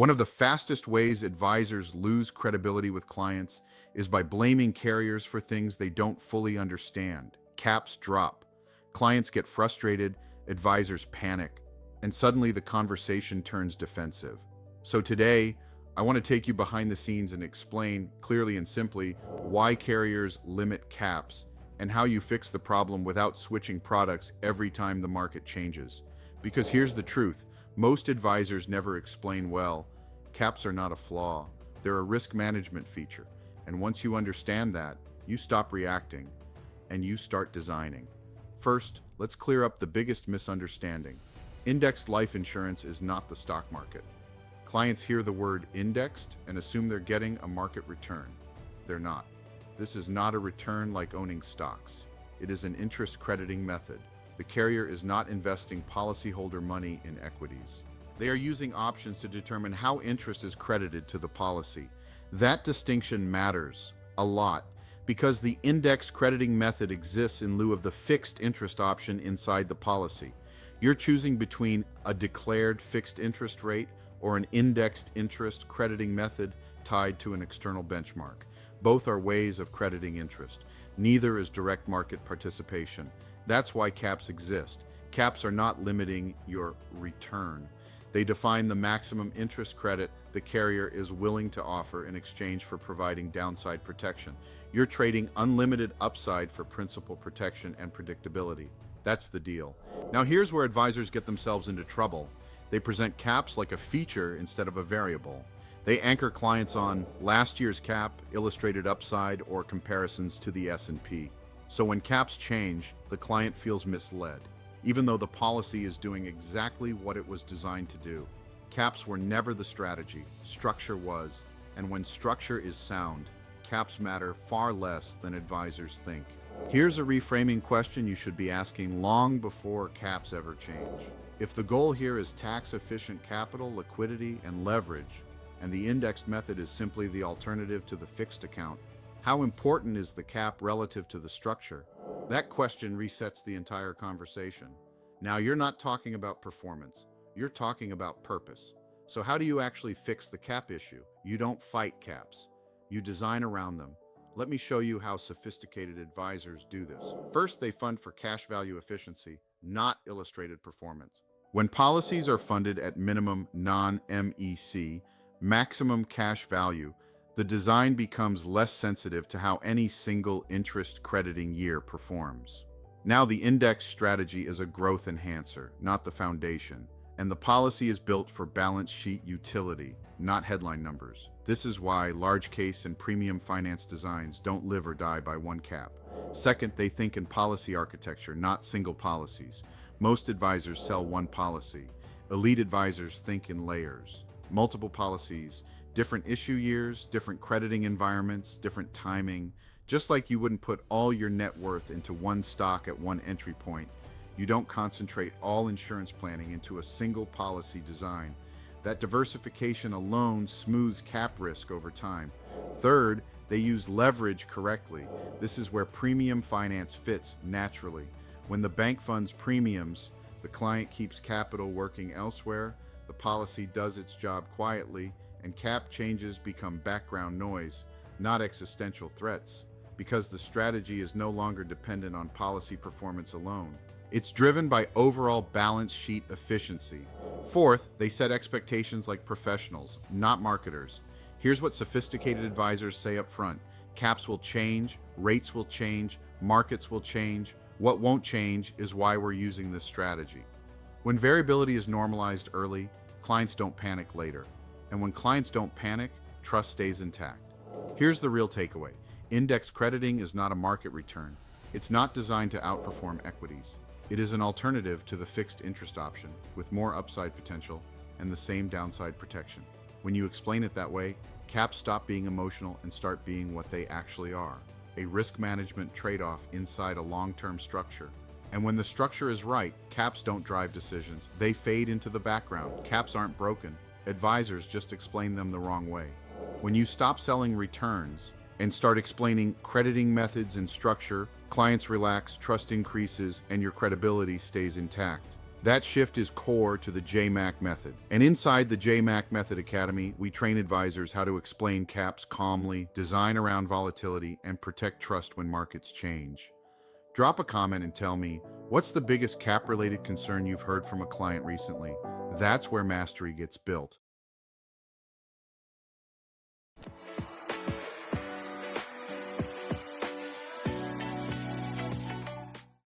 One of the fastest ways advisors lose credibility with clients is by blaming carriers for things they don't fully understand. Caps drop. Clients get frustrated, advisors panic, and suddenly the conversation turns defensive. So today, I want to take you behind the scenes and explain clearly and simply why carriers limit caps and how you fix the problem without switching products every time the market changes. Because here's the truth, most advisors never explain well. Caps are not a flaw, they're a risk management feature. And once you understand that, you stop reacting and you start designing. First, let's clear up the biggest misunderstanding. Indexed life insurance is not the stock market. Clients hear the word indexed and assume they're getting a market return. They're not. This is not a return like owning stocks. It is an interest crediting method. The carrier is not investing policyholder money in equities. They are using options to determine how interest is credited to the policy. That distinction matters a lot because the index crediting method exists in lieu of the fixed interest option inside the policy. You're choosing between a declared fixed interest rate or an indexed interest crediting method tied to an external benchmark. Both are ways of crediting interest. Neither is direct market participation. That's why caps exist. Caps are not limiting your return. They define the maximum interest credit the carrier is willing to offer in exchange for providing downside protection. You're trading unlimited upside for principal protection and predictability. That's the deal. Now here's where advisors get themselves into trouble. They present caps like a feature instead of a variable. They anchor clients on last year's cap, illustrated upside, or comparisons to the S&P. So when caps change, the client feels misled, even though the policy is doing exactly what it was designed to do. Caps were never the strategy, structure was. And when structure is sound, caps matter far less than advisors think. Here's a reframing question you should be asking long before caps ever change. If the goal here is tax-efficient capital, liquidity, and leverage, and the indexed method is simply the alternative to the fixed account, how important is the cap relative to the structure? That question resets the entire conversation. Now, you're not talking about performance. You're talking about purpose. So how do you actually fix the cap issue? You don't fight caps. You design around them. Let me show you how sophisticated advisors do this. First, they fund for cash value efficiency, not illustrated performance. When policies are funded at minimum non-MEC, maximum cash value, the design becomes less sensitive to how any single interest crediting year performs. Now the index strategy is a growth enhancer, not the foundation, and the policy is built for balance sheet utility, not headline numbers. This is why large case and premium finance designs don't live or die by one cap. Second, they think in policy architecture, not single policies. Most advisors sell one policy. Elite advisors think in layers. Multiple policies, different issue years, different crediting environments, different timing. Just like you wouldn't put all your net worth into one stock at one entry point, you don't concentrate all insurance planning into a single policy design. That diversification alone smooths cap risk over time. Third, they use leverage correctly. This is where premium finance fits naturally. When the bank funds premiums, the client keeps capital working elsewhere, the policy does its job quietly, and cap changes become background noise, not existential threats, because the strategy is no longer dependent on policy performance alone. It's driven by overall balance sheet efficiency. Fourth, they set expectations like professionals, not marketers. Here's what sophisticated advisors say up front. Caps will change, rates will change, markets will change. What won't change is why we're using this strategy. When variability is normalized early, clients don't panic later. And when clients don't panic, trust stays intact. Here's the real takeaway. Index crediting is not a market return. It's not designed to outperform equities. It is an alternative to the fixed interest option with more upside potential and the same downside protection. When you explain it that way, caps stop being emotional and start being what they actually are, a risk management trade-off inside a long-term structure. And when the structure is right, caps don't drive decisions. They fade into the background. Caps aren't broken. Advisors just explain them the wrong way. When you stop selling returns and start explaining crediting methods and structure, clients relax, trust increases, and your credibility stays intact. That shift is core to the JMac method. And inside the JMac Method Academy, we train advisors how to explain caps calmly, design around volatility, and protect trust when markets change. Drop a comment and tell me, what's the biggest cap-related concern you've heard from a client recently? That's where mastery gets built.